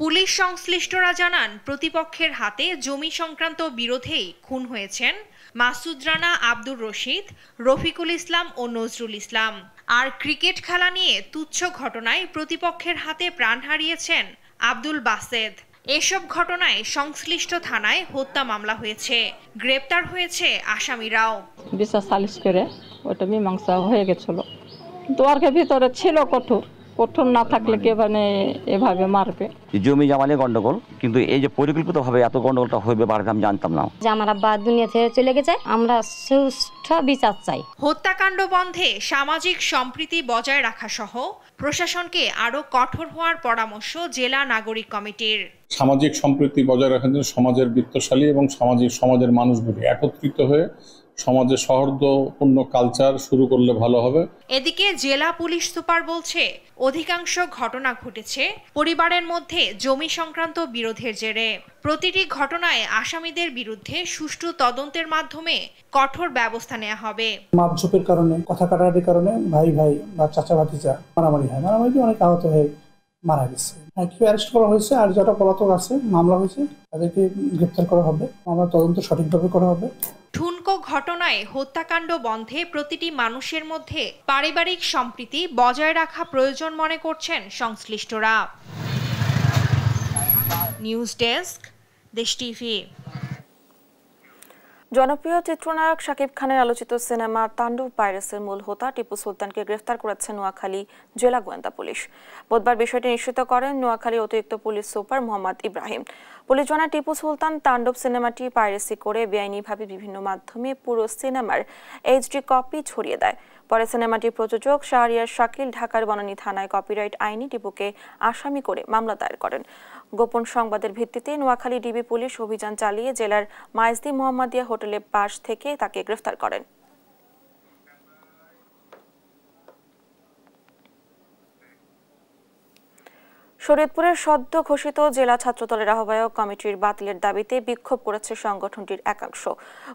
পুলিশ সংশ্লিষ্টরা জানান, প্রতিপক্ষের হাতে জমি সংক্রান্ত বিরোধেই খুন হয়েছেন মাসুদ রানা, আব্দুর রশিদ, রফিকুল ইসলাম ও নজরুল ইসলাম। আর ক্রিকেট খেলা নিয়ে তুচ্ছ ঘটনায় প্রতিপক্ষের হাতে প্রাণ হারিয়েছেন আব্দুল বাসেদ। এসব ঘটনায় সংশ্লিষ্ট থানায় হত্যা মামলা হয়েছে। গ্রেপ্তার হয়েছে আসামিরাও। বিচার সালিশ করে ওটা মীমাংসা হয়ে গেছিল, কিন্তু ওর ভিতরে ছিল কঠোর না থাকলে কে মানে এভাবে মারবে। জমি জমা নিয়ে গন্ডগোল, কিন্তু এই যে পরিকল্পিতভাবে এত গন্ডগোলটা হইবে বাড়িতে আমি জানতাম না। যে আমার আব্বা দুনিয়া থেকে চলে গেছে, আমরা সুষ্ঠু বিচার চাই। হত্যাকাণ্ড বন্ধে সামাজিক সম্প্রীতি বজায় রাখা সহ প্রশাসনকে আরো কঠোর হওয়ার পরামর্শ জেলা নাগরিক কমিটির। সামাজিক সম্প্রীতি বজায় রাখার জন্য সমাজের বিত্তশালী এবং সমাজের মানুষগুলি একত্রিত হয়ে সমাজে সৌহার্দ্যপূর্ণ কালচার শুরু করলে ভালো হবে। এদিকে জেলা পুলিশ সুপার বলছে, অধিকাংশ ঘটনা ঘটেছে পরিবারের মধ্যে জমি সংক্রান্ত বিরোধের জেরে। প্রতিটি ঘটনায় আসামিদের বিরুদ্ধে সুষ্ঠু তদন্তের মাধ্যমে কঠোর ব্যবস্থা নেওয়া হবে। মাপঝোপের কারণে, কথা কাটাকাটির কারণে ভাই বা চাচা ভাতিজা মারামারি হয়, মারামারি অনেক আহত হয়ে মারা গেছে। কেউ অ্যারেস্ট করা হয়েছে আর যারা পলাতক আছে মামলা হয়েছে তাদেরকে গ্রেপ্তার করা হবে, মামলা তদন্ত সঠিকভাবে করা হবে। ঠুনকো ঘটনায় হত্যাকাণ্ড বন্ধে প্রতিটি মানুষের মধ্যে পারিবারিক সম্প্রীতি বজায় রাখা প্রয়োজন মনে করছেন সংশ্লিষ্টরা। নিউজ ডেস্ক, দেশ টিভি। জনপ্রিয় চিত্রনায়ক শাকিব খানের আলোচিত সিনেমা তাণ্ডব পাইরেটসের মূল হোতা টিপু সুলতানকে গ্রেফতার করেছে নোয়াখালী জেলা গোয়েন্দা পুলিশ। বুধবার বিষয়টি নিশ্চিত করেন নোয়াখালী অতিরিক্ত police super Mohammad Ibrahim. Police জানায় টিপু সুলতান তাণ্ডব সিনেমাটি পাইরেসি করে বেআইনিভাবে বিভিন্ন মাধ্যমে পুরো সিনেমার এইচডি কপি ছড়িয়ে দেয়। পরে সিনেমাটির প্রযোজক শাহরিয়ার শাকিল ঢাকার বনানী থানায় কপিরাইট আইনে টিপুকে আসামি করে মামলা দায়ের করেন। গোপন সংবাদের ভিত্তিতে নোয়াখালী ডিবি পুলিশ অভিযান চালিয়ে জেলার মাইজদি মোহাম্মদিয়া হোটেলের পাশ থেকে তাকে গ্রেফতার করেন। শরীয়তপুরের সদ্য ঘোষিত জেলা ছাত্রদলের আহ্বায়ক কমিটির বাতিলের দাবিতে বিক্ষোভ করেছে সংগঠনটির একাংশ।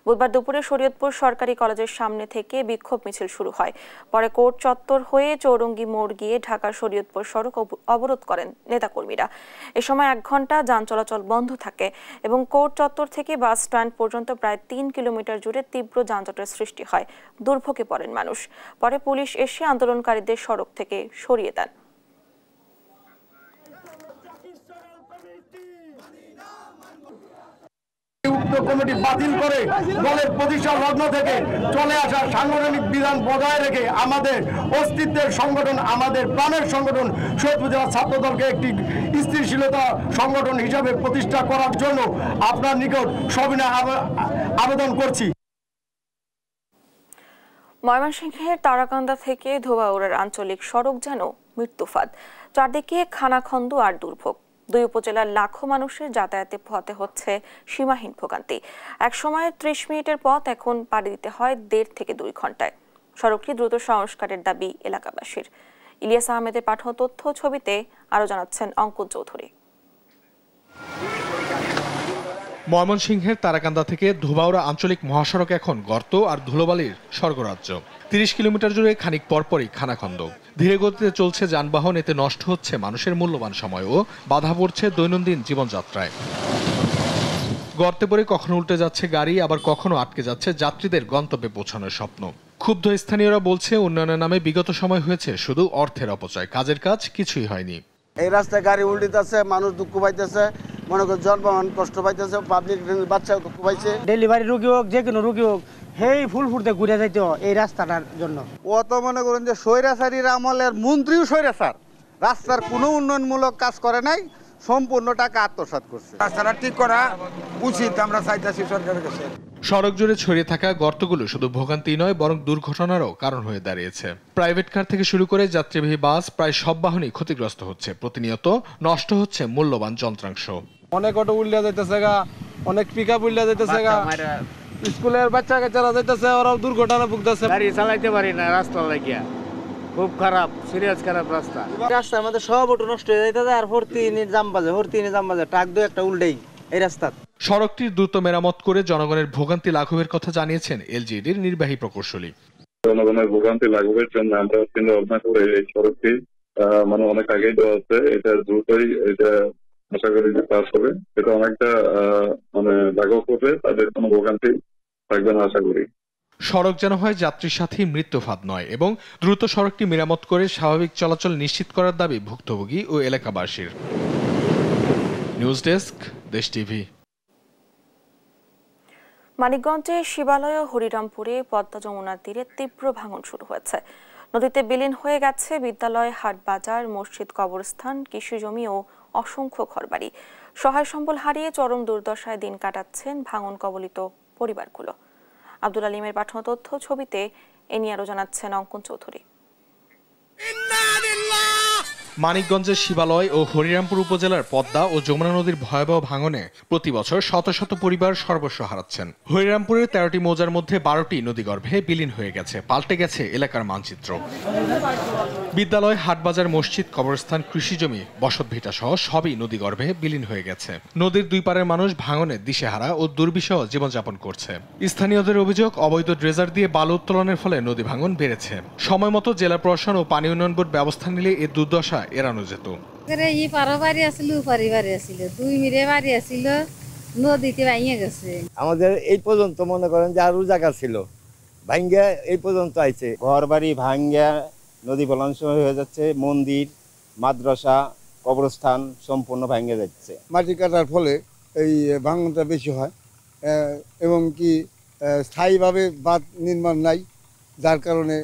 বুধবার দুপুরে শরীয়তপুর সরকারি কলেজের সামনে থেকে বিক্ষোভ মিছিল শুরু হয়। পরে কোর্ট চত্বর হয়ে চৌরঙ্গি মোড় গিয়ে ঢাকা শরীয়তপুর সড়ক অবরোধ করেন নেতাকর্মীরা। এ সময় 1 ঘণ্টা যান চলাচল বন্ধ থাকে এবং কোর্ট চত্বর থেকে বাস স্ট্যান্ড পর্যন্ত প্রায় 3 কিলোমিটার জুড়ে তীব্র যানজটের সৃষ্টি হয়। দুর্ভোগে পড়েন মানুষ। পরে পুলিশ এসে আন্দোলনকারীদের সড়ক থেকে সরিয়ে দেন। উক্ত কমিটি বাতিল করে দলের প্রতিষ্ঠা লগ্ন থেকে চলে আসা সাংগঠনিক বিধান বজায় রেখে আমাদের অস্তিত্বের সংগঠন, আমাদের প্রাণের সংগঠন শরীয়তপুর জেলা ছাত্রদলকে একটি স্থিতিশীলতা সংগঠন হিসাবে প্রতিষ্ঠা করার জন্য আপনার নিকট সবিনয় আবেদন করছি। ময়মনসিংহের তারাকান্দা থেকে ধোবাউড়ার আঞ্চলিক সড়ক যেন মৃত্যুফাদ। চারদিকে খানাখন্দ আর দুর্ভোগ। 2 উপজেলার লাখো মানুষের যাতায়াতে পোহাতে হচ্ছে সীমাহীন ভোগান্তি। এক সময়ের 30 মিনিটের পথ এখন পাড়ি দিতে হয় 1.5 থেকে 2 ঘন্টায়। সড়কটি দ্রুত সংস্কারের দাবি এলাকাবাসীর। ইলিয়াস আহমেদের পাঠানো তথ্য ছবিতে আরো জানাচ্ছেন অঙ্কুর চৌধুরী। ময়মনসিংহের তারাকান্দা থেকে ধোবাউড়া আঞ্চলিক মহাসড়ক এখন গর্ত আর ধুলোবালির স্বর্গরাজ্য। 30 কিলোমিটার জুড়ে খানিক পরপরই খানাখন্দ। ধীরে গতিতে চলছে যানবাহন, এতে নষ্ট হচ্ছে মানুষের মূল্যবান সময় ও বাধা পড়ছে দৈনন্দিন জীবনযাত্রায়। গর্তে পড়ে কখনো উল্টে যাচ্ছে গাড়ি, আবার কখনো আটকে যাচ্ছে যাত্রীদের গন্তব্যে পৌঁছানোর স্বপ্ন। ক্ষুব্ধ স্থানীয়রা বলছে উন্নয়নের নামে বিগত সময় হয়েছে শুধু অর্থের অপচয়, কাজের কাজ কিছুই হয়নি। এই রাস্তায় গাড়ি উল্টিতেছে, মানুষ দুঃখ পাইতেছে, মনে করেন জনবাহন কষ্ট পাইতেছে, পাবলিক বাচ্চা দুঃখ পাইছে। ডেলিভারি রোগী হোক, যে কোনো রোগী হোক, হেই ফুল ফুটতে ঘুরে যাইতে এই রাস্তাটার জন্য। ও তো মনে করেন যে স্বৈরাচারীর আমলের মন্ত্রীও স্বৈরাচার, রাস্তার কোনো উন্নয়নমূলক কাজ করে নাই, সম্পূর্ণ টাকা আত্মসাৎ করছে। রাস্তাটা ঠিক করা উচিত, আমরা চাইতেছি সরকারের কাছে। সড়ক জুড়ে ছড়িয়ে থাকা গর্তগুলো শুধু ভোগান্তি নয়, বরং দুর্ঘটনারও কারণ হয়ে দাঁড়িয়েছে। প্রাইভেট কার থেকে শুরু করে যাত্রীবাহী বাস, প্রায় সব বাহনই ক্ষতিগ্রস্ত হচ্ছে। প্রতিনিয়ত নষ্ট হচ্ছে মূল্যবান যন্ত্রাংশ। অনেক অটো উল্লে যাইতেছে গা, অনেক পিক আপ উল্লে যাইতেছে গা, স্কুলের বাচ্চা কাচ্চারা যাইতেছে, ওরাও দুর্ঘটনা ভুগতেছে। গাড়ি চালাইতে পারি না, রাস্তা লাগিয়া খুব খারাপ, সিরিয়াস খারাপ রাস্তা। রাস্তার মধ্যে সব অটো নষ্ট হয়ে যাইতেছে আর হরতিনি জাম বাজে ট্রাক দুই একটা উল্টেই এই রাস্তা। সড়কটির দ্রুত মেরামত করে জনগণের ভোগান্তি লাঘবের কথা জানিয়েছেন এলজিইডির নির্বাহী প্রকৌশলী। জনগণের ভোগান্তি লাঘবের জন্য আমরা চিন্তা ভাবনা করে এই সড়কটি অনেক আগেই দেওয়া আছে, এটা দ্রুতই এটা আশা করি যে পাস হবে। এটা অনেকটা লাঘব হবে, তাদের কোনো ভোগান্তি থাকবে না আশা করি। সড়ক যেন হয় যাত্রীর সাথে মৃত্যুফাদ নয় এবং দ্রুত সড়কটি মেরামত করে স্বাভাবিক চলাচল নিশ্চিত করার দাবি ভুক্তভোগী ও এলাকাবাসীর। নিউজ ডেস্ক, দেশ টিভি। মানিকগঞ্জে শিবালয় ও হরিরামপুরে পদ্মা যমুনার তীরে তীব্র ভাঙন শুরু হয়েছে। নদীতে বিলীন হয়ে গেছে বিদ্যালয়, হাট বাজার, মসজিদ, কবরস্থান, কৃষি জমি ও অসংখ্য ঘরবাড়ি। সহায় সম্বল হারিয়ে চরম দুর্দশায় দিন কাটাচ্ছেন ভাঙন কবলিত পরিবারগুলো। আব্দুল আলিমের পাঠানো তথ্য ছবিতে এ নিয়ে আরো জানাচ্ছেন অঙ্কন চৌধুরী। মানিকগঞ্জের শিবালয় ও হরিরামপুর উপজেলার পদ্মা ও যমুনা নদীর ভয়াবহ ভাঙনে প্রতি বছর শত শত পরিবার সর্বস্ব হারাচ্ছেন। হরিরামপুরের 13টি মৌজার মধ্যে 12টি নদীগর্ভে বিলীন হয়ে গেছে, পাল্টে গেছে এলাকার মানচিত্র। বিদ্যালয়, হাটবাজার, মসজিদ, কবরস্থান, কৃষি জমি, বসতভিটা সহ সবই নদীগর্ভে বিলীন হয়ে গেছে। নদীর দুই পারের মানুষ ভাঙনে দিশেহারা ও দুর্বিষহ জীবনযাপন করছে। স্থানীয়দের অভিযোগ, অবৈধ ড্রেজার দিয়ে বালু উত্তোলনের ফলে নদী ভাঙন বেড়েছে। সময়মতো জেলা প্রশাসন ও পানি উন্নয়ন বোর্ড ব্যবস্থা নিলে এ দুর্দশা এড়ানো যেত। ই পারো বাড়ি আসিল উপারি বাড়ি আসিল 2 মিরে বাড়ি আসিল নদীতে ভাঙিয়ে গেছে। আমাদের এই পর্যন্ত মনে করেন যে আরো জায়গা ছিল ভাঙ্গা এই পর্যন্ত আইছে, ঘর বাড়ি ভাঙ্গা নদী বলাংশ হয়ে যাচ্ছে, মন্দির মাদ্রাসা কবরস্থান সম্পূর্ণ ভাঙ্গে যাচ্ছে। মাটি কাটার ফলে এই ভাঙনটা বেশি হয় এবং কি স্থায়ীভাবে বাঁধ নির্মাণ নাই, যার কারণে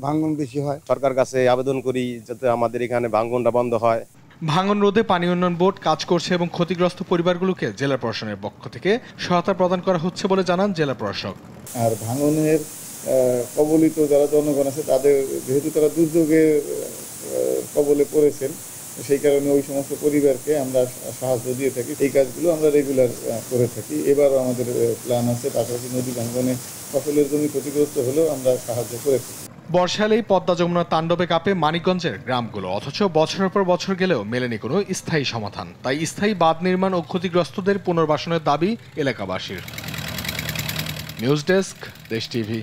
ভাঙন বেশি হয়। সরকার কাছে আবেদন করি যাতে আমাদের এখানে ভাঙনটা বন্ধ হয়। ভাঙন রোধে পানি উন্নয়ন বোর্ড কাজ করছে এবং ক্ষতিগ্রস্ত পরিবারগুলোকে জেলা প্রশাসনের পক্ষ থেকে সহায়তা প্রদান করা হচ্ছে বলে জানান জেলা প্রশাসক। আর ভাঙনের কবলিত যারা জনগণ আছে তাদের যেহেতু তারা দুর্যোগের কবলে পড়েছেন, সেই কারণে ওই সমস্ত পরিবারকে আমরা সাহায্য দিয়ে থাকি। এই কাজগুলো আমরা রেগুলার করে থাকি। এবারও আমাদের প্ল্যান আছে, পাশাপাশি নদী ভাঙনে ফসলের জমি ক্ষতিগ্রস্ত হলেও আমরা সাহায্য করে থাকি। বর্ষালেই পদ্মা যমুনার তাণ্ডবে কাঁপে মানিকগঞ্জের গ্রামগুলো, অথচ বছরের পর বছর গেলেও মেলেনি কোনো স্থায়ী সমাধান। তাই স্থায়ী বাঁধ নির্মাণ ও ক্ষতিগ্রস্তদের পুনর্বাসনের দাবি এলাকাবাসীর। নিউজ ডেস্ক, দেশ টিভি।